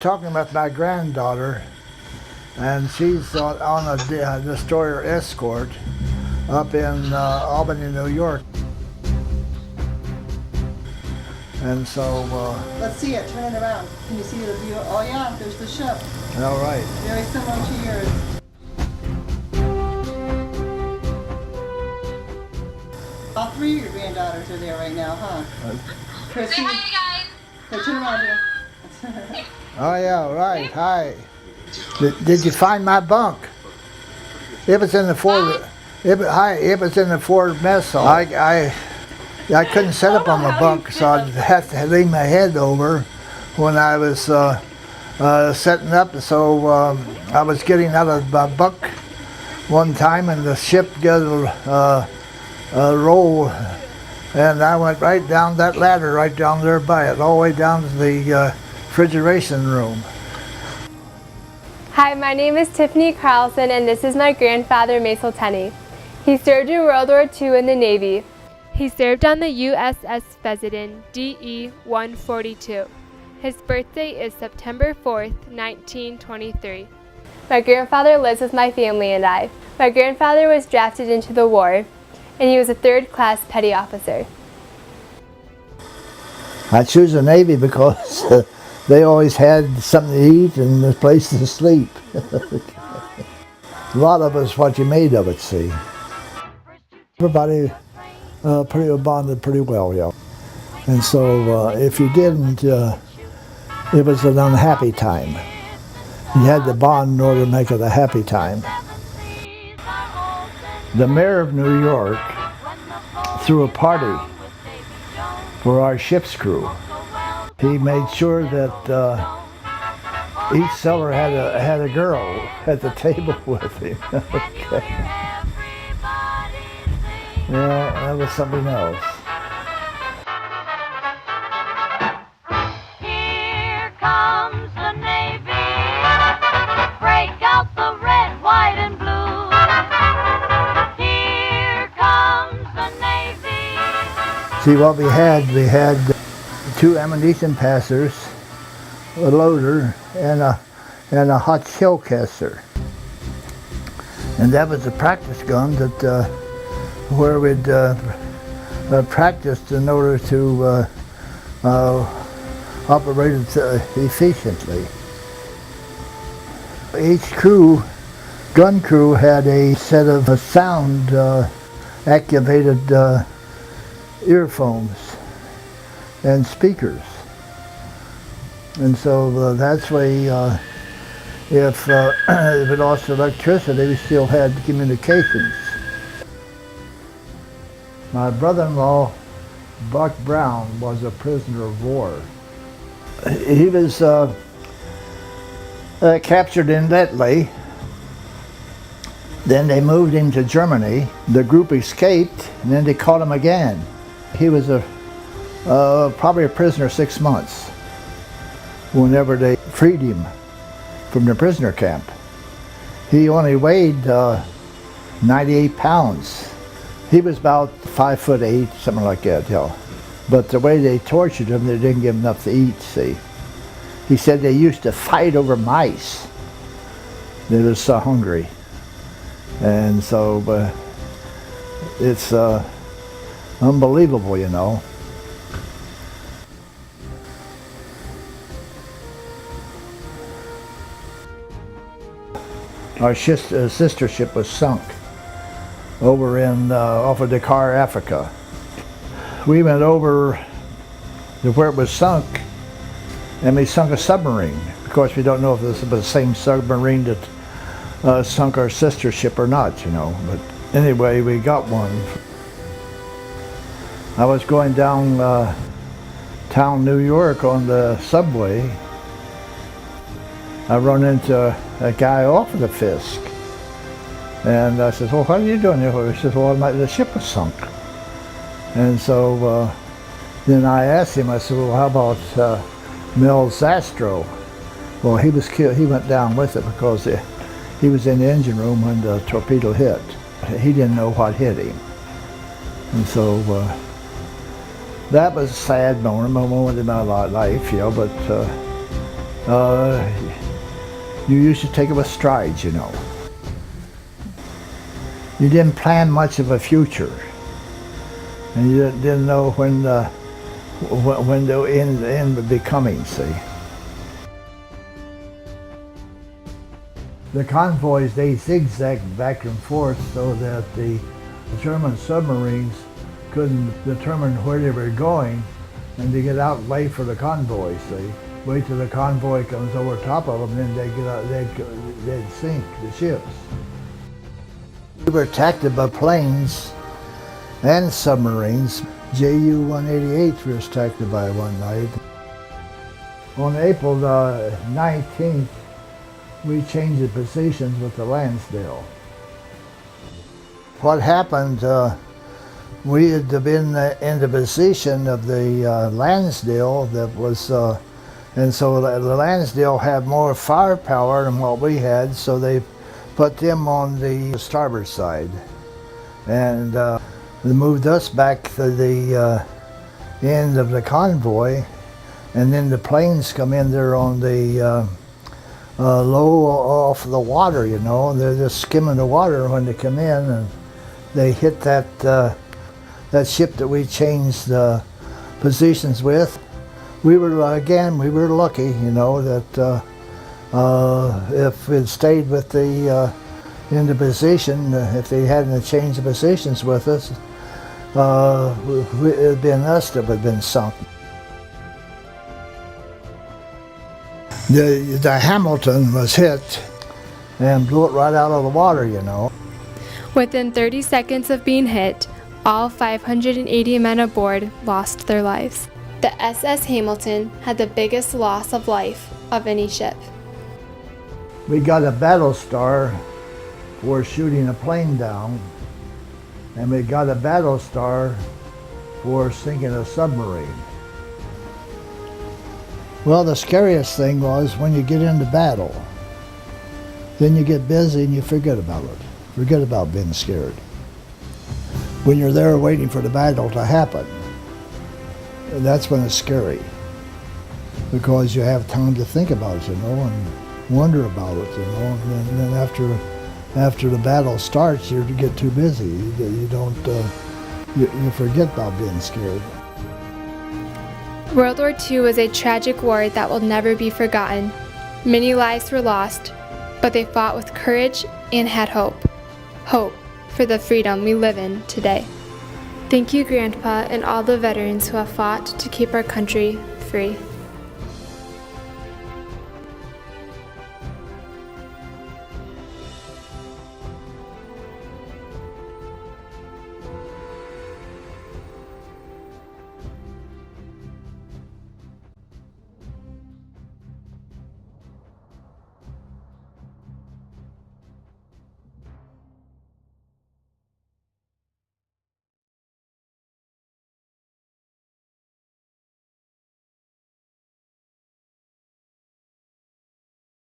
Talking with my granddaughter, and she's on a destroyer Escort up in Albany, New York. And so... let's see it. Turn it around. Can you see the view? Oh yeah, there's the ship. All right. Very similar to yours. All three of your granddaughters are there right now, huh? Chrissy? Say hi, guys. Hey, turn around here. Oh yeah, right. Hi. Did you find my bunk? It was in the Ford. It was in the Ford mess hall. I couldn't sit up on my bunk, so I'd have to lean my head over when I was setting up. So I was getting out of my bunk one time, and the ship got a roll, and I went right down that ladder, right down there by it, all the way down to the refrigeration room. Hi, my name is Tiffany Carlson, and this is my grandfather, Maisel Tenney. He served in World War II in the Navy. He served on the USS Fessenden, DE 142. His birthday is September 4th, 1923. My grandfather lives with my family and I. My grandfather was drafted into the war, and he was a third-class petty officer. I choose the Navy because they always had something to eat and a place to sleep. A lot of it's what you made of it, see. Everybody bonded pretty well, yeah. And so if you didn't, it was an unhappy time. You had to bond in order to make it a happy time. The mayor of New York threw a party for our ship's crew. He made sure that each sailor had a girl at the table with him. Okay. Yeah, that was something else. Here comes the Navy. Break out the red, white, and blue. Here comes the Navy. See what we had 2 ammunition passers, a loader, and a hot shell caster. And that was a practice gun that where we'd practiced in order to operate it efficiently. Each gun crew had a set of sound activated earphones and speakers. And so that's why if we lost electricity, we still had communications. My brother-in-law, Buck Brown, was a prisoner of war. He was captured in Italy. Then they moved him to Germany. The group escaped, and then they caught him again. He was probably a prisoner 6 months whenever they freed him from the prisoner camp. He only weighed 98 pounds. He was about 5'8", something like that, yeah. But the way they tortured him, they didn't give him enough to eat, see. He said they used to fight over mice. They were so hungry. And so it's unbelievable, you know. Our sister ship was sunk over in off of Dakar, Africa. We went over to where it was sunk, and we sunk a submarine. Of course, we don't know if this was the same submarine that sunk our sister ship or not, you know. But anyway, we got one. I was going down town New York on the subway. I run into a guy off of the Fisk. And I said, well, what are you doing here? He says, well, the ship was sunk. And so then I asked him, I said, well, how about Mel Zastro? Well, he was killed. He went down with it because he was in the engine room when the torpedo hit. He didn't know what hit him. And so that was a sad moment in my life, you know, but you used to take it with strides, you know. You didn't plan much of a future, and you didn't know when the end would be coming, see. The convoys, they zigzagged back and forth so that the German submarines couldn't determine where they were going, and they get out and wait for the convoy, see. Wait till the convoy comes over top of them, then they get out, they'd sink the ships. We were attacked by planes and submarines. Ju-188 was attacked by one night. On April the 19th, we changed the positions with the Lansdale. What happened, we had been in the position of the Lansdale that was, and so the Lansdale had more firepower than what we had, so they put them on the starboard side. And they moved us back to the end of the convoy, and then the planes come in there on the low off the water, you know. They're just skimming the water when they come in, and they hit that that ship that we changed positions with. We were lucky, you know, that if we'd stayed with the in the position, if they hadn't changed the positions with us, it had been us that would have been sunk. The Hamilton was hit and blew it right out of the water, you know. Within 30 seconds of being hit, all 580 men aboard lost their lives. The SS Hamilton had the biggest loss of life of any ship. We got a battle star for shooting a plane down, and we got a battle star for sinking a submarine. Well, the scariest thing was when you get into battle. Then you get busy and you forget about it. Forget about being scared. When you're there waiting for the battle to happen, that's when it's scary. Because you have time to think about it, you know, and wonder about it, you know. And then after the battle starts, you get too busy. You don't, you forget about being scared. World War II was a tragic war that will never be forgotten. Many lives were lost, but they fought with courage and had hope. Hope for the freedom we live in today. Thank you, Grandpa, and all the veterans who have fought to keep our country free.